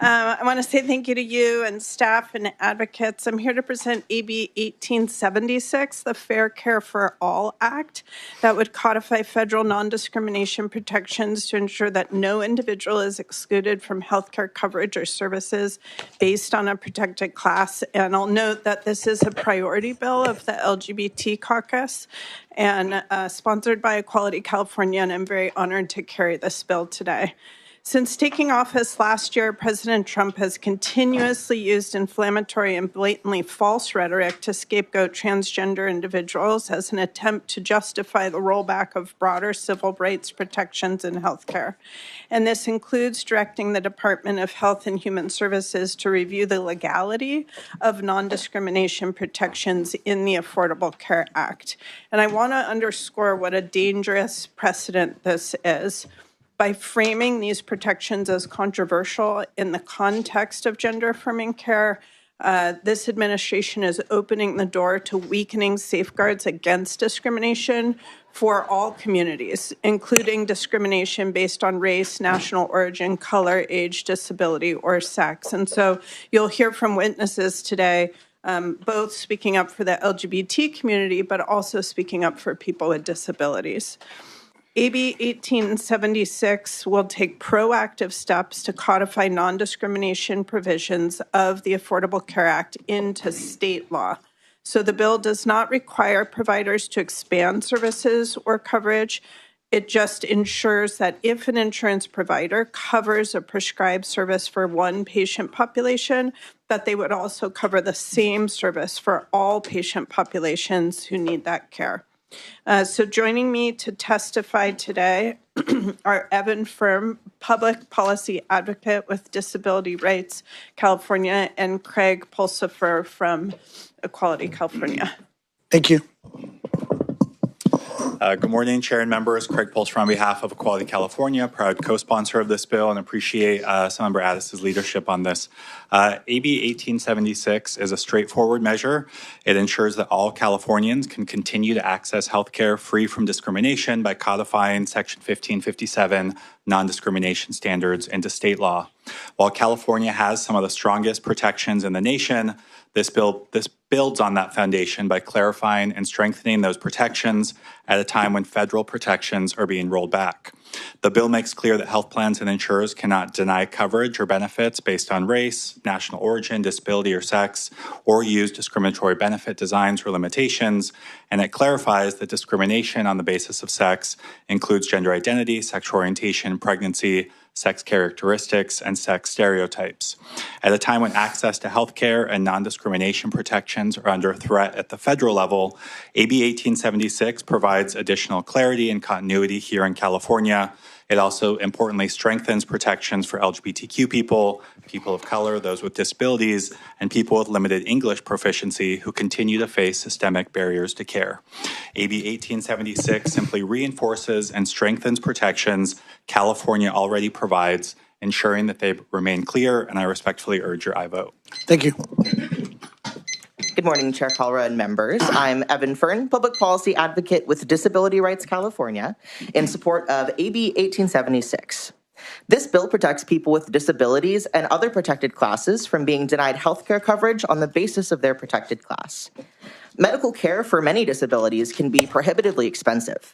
I want to say thank you to you and staff and advocates. I'm here to present AB 1876, the Fair Care for All Act, that would codify federal non-discrimination protections to ensure that no individual is excluded from healthcare coverage or services based on a protected class. And I'll note that this is a priority bill of the LGBT caucus and sponsored by Equality California, and I'm very honored to carry this bill today. Since taking office last year, President Trump has continuously used inflammatory and blatantly false rhetoric to scapegoat transgender individuals as an attempt to justify the rollback of broader civil rights protections in healthcare. And this includes directing the Department of Health and Human Services to review the legality of non-discrimination protections in the Affordable Care Act. And I want to underscore what a dangerous precedent this is. By framing these protections as controversial in the context of gender-affirming care, this administration is opening the door to weakening safeguards against discrimination for all communities, including discrimination based on race, national origin, color, age, disability, or sex. And so you'll hear from witnesses today, both speaking up for the LGBT community, but also speaking up for people with disabilities. AB 1876 will take proactive steps to codify non-discrimination provisions of the Affordable Care Act into state law. So the bill does not require providers to expand services or coverage. It just ensures that if an insurance provider covers a prescribed service for one patient population, that they would also cover the same service for all patient populations who need that care. So joining me to testify today are Evan Firm, Public Policy Advocate with Disability Rights California, and Craig Pulsifer from Equality California. Thank you. Good morning, Chair and members. Craig Pulsifer on behalf of Equality California, proud co-sponsor of this bill, and appreciate Assemblymember Addis's leadership on this. AB 1876 is a straightforward measure. It ensures that all Californians can continue to access health care free from discrimination by codifying Section 1557 non-discrimination standards into state law. While California has some of the strongest protections in the nation, this builds on that foundation by clarifying and strengthening those protections at a time when federal protections are being rolled back. The bill makes clear that health plans and insurers cannot deny coverage or benefits based on race, national origin, disability, or sex, or use discriminatory benefit designs or limitations, and it clarifies that discrimination on the basis of sex includes gender identity, sexual orientation, pregnancy, sex characteristics, and sex stereotypes. At a time when access to health care and non-discrimination protections are under threat at the federal level, AB 1876 provides additional clarity and continuity here in California. It also importantly strengthens protections for LGBTQ people, people of color, those with disabilities, and people with limited English proficiency who continue to face systemic barriers to care. AB 1876 simply reinforces and strengthens protections California already provides, ensuring that they remain clear, and I respectfully urge your aye vote. Thank you. Good morning, Chair Kalra and members. I'm Evan Fern, Public Policy Advocate with Disability Rights California, in support of AB 1876. This bill protects people with disabilities and other protected classes from being denied healthcare coverage on the basis of their protected class. Medical care for many disabilities can be prohibitively expensive.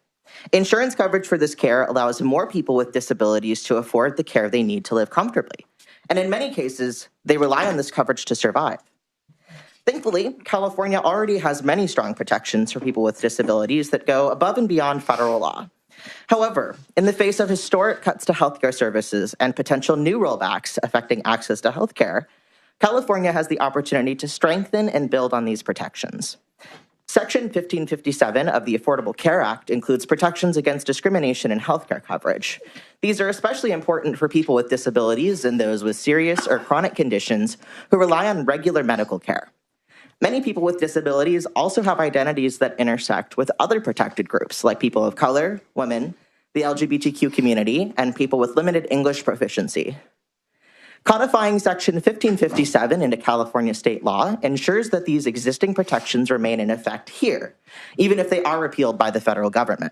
Insurance coverage for this care allows more people with disabilities to afford the care they need to live comfortably. And in many cases, they rely on this coverage to survive. Thankfully, California already has many strong protections for people with disabilities that go above and beyond federal law. However, in the face of historic cuts to healthcare services and potential new rollbacks affecting access to healthcare, California has the opportunity to strengthen and build on these protections. Section 1557 of the Affordable Care Act includes protections against discrimination in healthcare coverage. These are especially important for people with disabilities and those with serious or chronic conditions who rely on regular medical care. Many people with disabilities also have identities that intersect with other protected groups, like people of color, women, the LGBTQ community, and people with limited English proficiency. Codifying Section 1557 into California state law ensures that these existing protections remain in effect here, even if they are repealed by the federal government.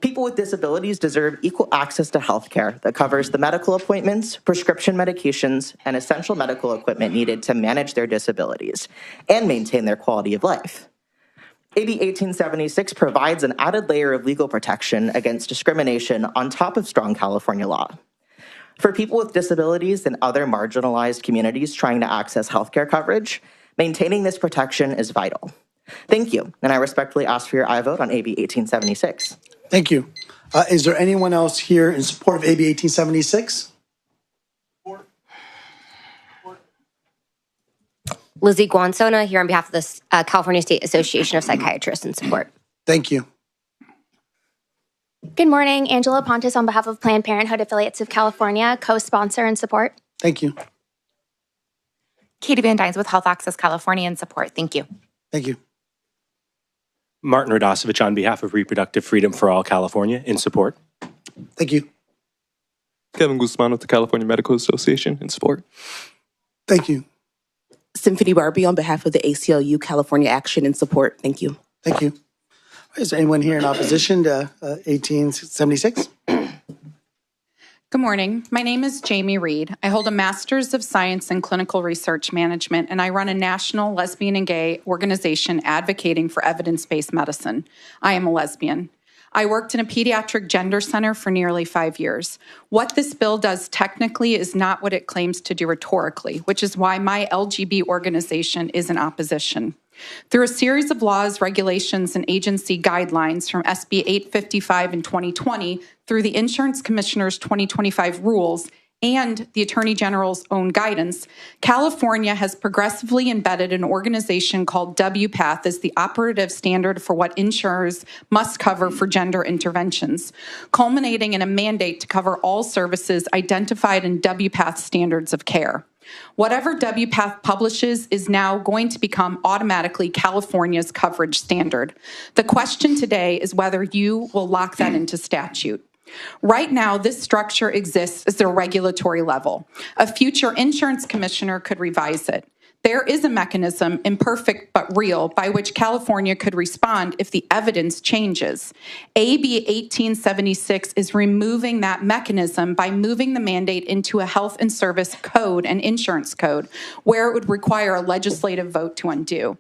People with disabilities deserve equal access to health care that covers the medical appointments, prescription medications, and essential medical equipment needed to manage their disabilities and maintain their quality of life. AB 1876 provides an added layer of legal protection against discrimination on top of strong California law. For people with disabilities and other marginalized communities trying to access healthcare coverage, maintaining this protection is vital. Thank you, and I respectfully ask for your aye vote on AB 1876. Thank you. Is there anyone else here in support of AB 1876? Lizzie Guansona here on behalf of the California State Association of Psychiatrists in support. Thank you. Good morning. Angela Pontes on behalf of Planned Parenthood Affiliates of California, co-sponsor and support. Thank you. Katie Van Dynes with Health Access California in support. Thank you. Thank you. Martin Radosevich on behalf of Reproductive Freedom for All California in support. Thank you. Kevin Guzman with the California Medical Association in support. Thank you. Symphony Barbie on behalf of the ACLU California Action in support. Thank you. Thank you. Is there anyone here in opposition to 1876? Good morning. My name is Jamie Reed. I hold a Master's of Science in Clinical Research Management, and I run a national lesbian and gay organization advocating for evidence-based medicine. I am a lesbian. I worked in a pediatric gender center for nearly 5 years. What this bill does technically is not what it claims to do rhetorically, which is why my LGB organization is in opposition. Through a series of laws, regulations, and agency guidelines from SB 855 in 2020 through the Insurance Commissioner's 2025 rules and the Attorney General's own guidance, California has progressively embedded an organization called WPATH as the operative standard for what insurers must cover for gender interventions, culminating in a mandate to cover all services identified in WPATH standards of care. Whatever WPATH publishes is now going to become automatically California's coverage standard. The question today is whether you will lock that into statute. Right now, this structure exists as a regulatory level. A future insurance commissioner could revise it. There is a mechanism, imperfect but real, by which California could respond if the evidence changes. AB 1876 is removing that mechanism by moving the mandate into a health and service code and insurance code, where it would require a legislative vote to undo.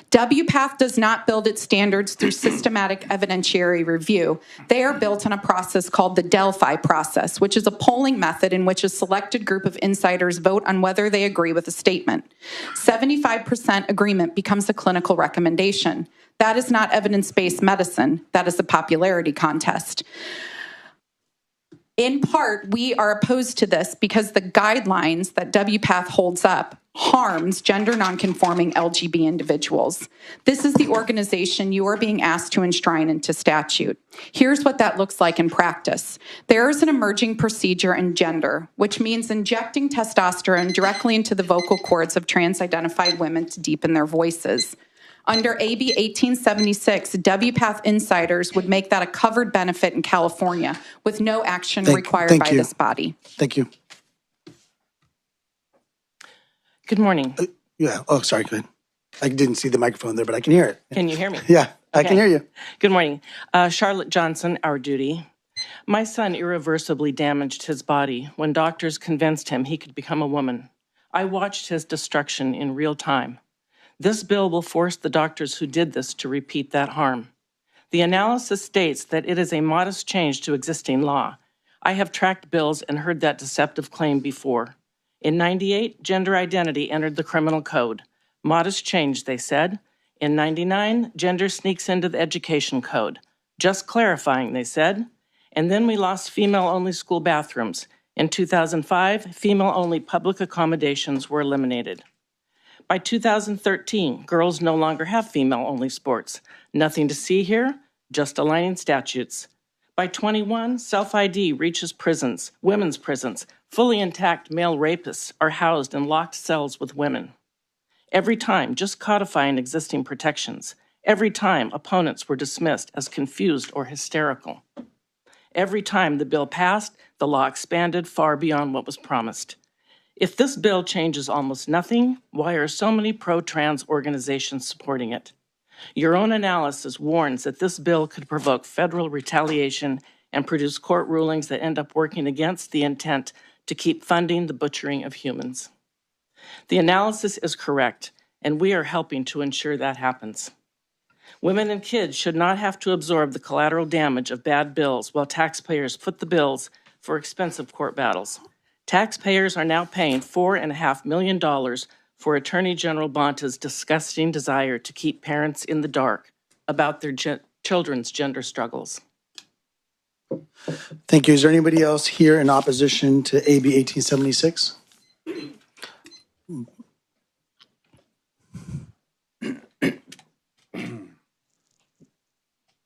WPATH does not build its standards through systematic evidentiary review. They are built on a process called the Delphi process, which is a polling method in which a selected group of insiders vote on whether they agree with a statement. 75% agreement becomes a clinical recommendation. That is not evidence-based medicine. That is a popularity contest. In part, we are opposed to this because the guidelines that WPATH holds up harms gender nonconforming LGB individuals. This is the organization you are being asked to enshrine into statute. Here's what that looks like in practice. There is an emerging procedure in gender, which means injecting testosterone directly into the vocal cords of trans-identified women to deepen their voices. Under AB 1876, WPATH insiders would make that a covered benefit in California with no action required by this body. Thank you. Good morning. Yeah. Oh, sorry. Go ahead. I didn't see the microphone there, but I can hear it. Can you hear me? Yeah, I can hear you. Good morning. Charlotte Johnson, our duty. My son irreversibly damaged his body when doctors convinced him he could become a woman. I watched his destruction in real time. This bill will force the doctors who did this to repeat that harm. The analysis states that it is a modest change to existing law. I have tracked bills and heard that deceptive claim before. In '98, gender identity entered the criminal code. Modest change, they said. In '99, gender sneaks into the education code. Just clarifying, they said. And then we lost female-only school bathrooms. In 2005, female-only public accommodations were eliminated. By 2013, girls no longer have female-only sports. Nothing to see here, just aligning statutes. By 21, self-ID reaches prisons, women's prisons. Fully intact male rapists are housed in locked cells with women. Every time, just codifying existing protections. Every time, opponents were dismissed as confused or hysterical. Every time the bill passed, the law expanded far beyond what was promised. If this bill changes almost nothing, why are so many pro-trans organizations supporting it? Your own analysis warns that this bill could provoke federal retaliation and produce court rulings that end up working against the intent to keep funding the butchering of humans. The analysis is correct, and we are helping to ensure that happens. Women and kids should not have to absorb the collateral damage of bad bills while taxpayers foot the bills for expensive court battles. Taxpayers are now paying $4.5 million for Attorney General Bonta's disgusting desire to keep parents in the dark about their children's gender struggles. Thank you. Is there anybody else here in opposition to AB 1876?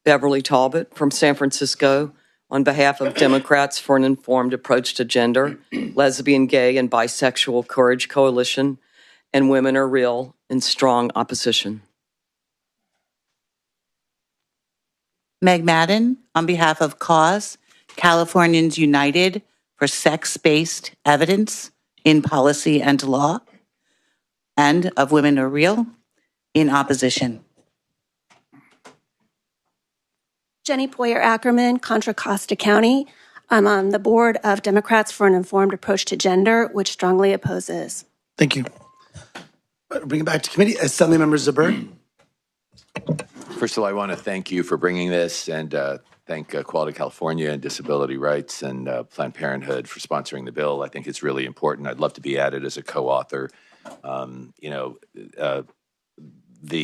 Beverly Talbot from San Francisco on behalf of Democrats for an Informed Approach to Gender, Lesbian, Gay, and Bisexual Courage Coalition, and Women Are Real in strong opposition. Meg Madden on behalf of CAUSE, Californians United for Sex-Based Evidence in Policy and Law, and of Women Are Real in opposition. Jenny Poyer-Ackerman, Contra Costa County. I'm on the board of Democrats for an Informed Approach to Gender, which strongly opposes. Thank you. Bring it back to committee. Assembly Member Zbur. First of all, I want to thank you for bringing this and thank Equality California and Disability Rights and Planned Parenthood for sponsoring the bill. I think it's really important. I'd love to be added as a co-author. The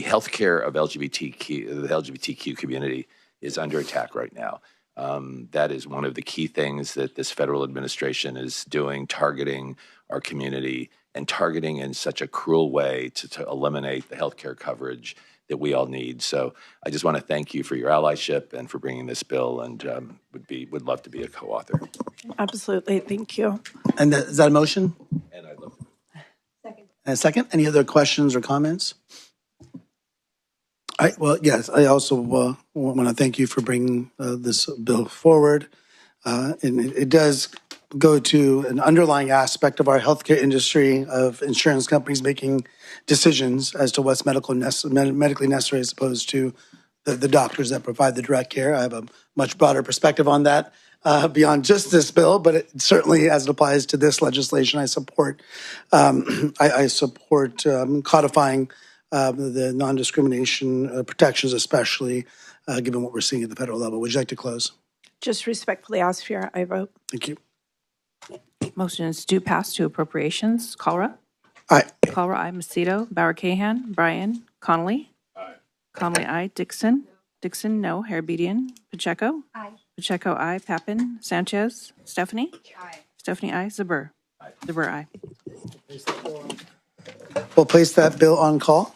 healthcare of the LGBTQ community is under attack right now. That is one of the key things that this federal administration is doing, targeting our community and targeting in such a cruel way to eliminate the healthcare coverage that we all need. So I just want to thank you for your allyship and for bringing this bill, and would love to be a co-author. Absolutely. Thank you. And is that a motion? And I'd love to. Second. And a second. Any other questions or comments? Well, yes, I also want to thank you for bringing this bill forward. And it does go to an underlying aspect of our healthcare industry of insurance companies making decisions as to what's medically necessary as opposed to the doctors that provide the direct care. I have a much broader perspective on that beyond just this bill, but it certainly, as it applies to this legislation, I support codifying the non-discrimination protections, especially given what we're seeing at the federal level. Would you like to close? Just respectfully ask for your aye vote. Thank you. Motions do pass to appropriations. Kalra? Aye. Kalra, aye. Macedo. Bauer-Kahan. Bryan. Connolly? Aye. Connolly, aye. Dixon? Dixon, no. Harabedian? Pacheco? Aye. Pacheco, aye. Papan? Sanchez? Stefani? Aye. Stefani, aye. Zbur? Aye. Zbur, aye. We'll place that bill on call.